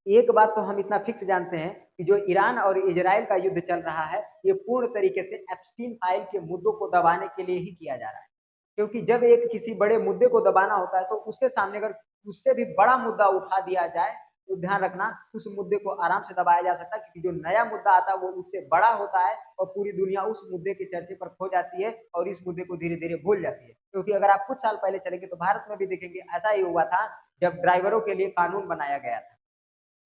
एक बात तो हम इतना फिक्स जानते हैं कि जो ईरान और इजराइल का युद्ध चल रहा है, ये पूर्ण तरीके से एप्स्टीन फाइल के मुद्दों को दबाने के लिए ही किया जा रहा है। क्योंकि जब एक किसी बड़े मुद्दे को दबाना होता है, तो उसके सामने अगर उससे भी बड़ा मुद्दा उठा दिया जाए, तो ध्यान रखना उस मुद्दे को आराम से दबाया जा सकता है, क्योंकि जो नया मुद्दा आता है वो उससे बड़ा होता है और पूरी दुनिया उस मुद्दे के चर्चे पर खो जाती है और इस मुद्दे को धीरे धीरे भूल जाती है। क्योंकि अगर आप कुछ साल पहले चलेंगे तो भारत में भी देखेंगे ऐसा ही हुआ था, जब ड्राइवरों के लिए कानून बनाया गया था,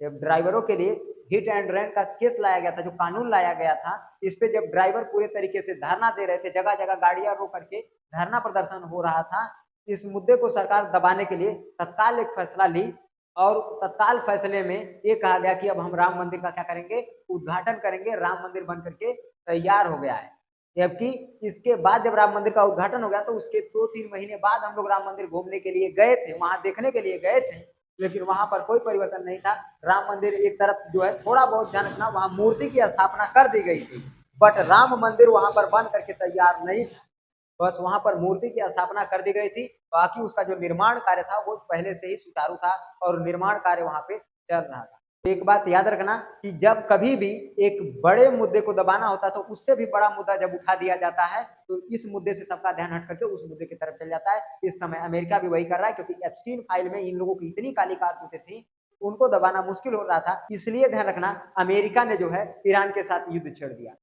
जब ड्राइवरों के लिए हिट एंड रन का केस लाया गया था, जो कानून लाया गया था, इस पे जब ड्राइवर पूरे तरीके से धरना दे रहे थे, जगह जगह गाड़ियां रोक करके धरना प्रदर्शन हो रहा था, इस मुद्दे को सरकार दबाने के लिए तत्काल एक फैसला ली और तत्काल फैसले में ये कहा गया कि अब हम राम मंदिर का क्या करेंगे, उद्घाटन करेंगे, राम मंदिर बन करके तैयार हो गया है। जबकि इसके बाद जब राम मंदिर का उद्घाटन हो गया, तो उसके 2-3 महीने बाद हम लोग राम मंदिर घूमने के लिए गए थे, वहां देखने के लिए गए थे, लेकिन वहां पर कोई परिवर्तन नहीं था। राम मंदिर एक तरफ जो है थोड़ा बहुत ध्यान रखना, वहां मूर्ति की स्थापना कर दी गई थी, बट राम मंदिर वहां पर बन करके तैयार नहीं था। बस वहां पर मूर्ति की स्थापना कर दी गई थी, बाकी उसका जो निर्माण कार्य था वो पहले से ही सुचारू था और निर्माण कार्य वहां पे चल रहा था। एक बात याद रखना कि जब कभी भी एक बड़े मुद्दे को दबाना होता है, तो उससे भी बड़ा मुद्दा जब उठा दिया जाता है, तो इस मुद्दे से सबका ध्यान हट करके उस मुद्दे की तरफ चल जाता है। इस समय अमेरिका भी वही कर रहा है, क्योंकि एप्स्टीन फाइल में इन लोगों की इतनी काली कारतूतें थी, उनको दबाना मुश्किल हो रहा था। इसलिए ध्यान रखना, अमेरिका ने जो है ईरान के साथ युद्ध छेड़ दिया।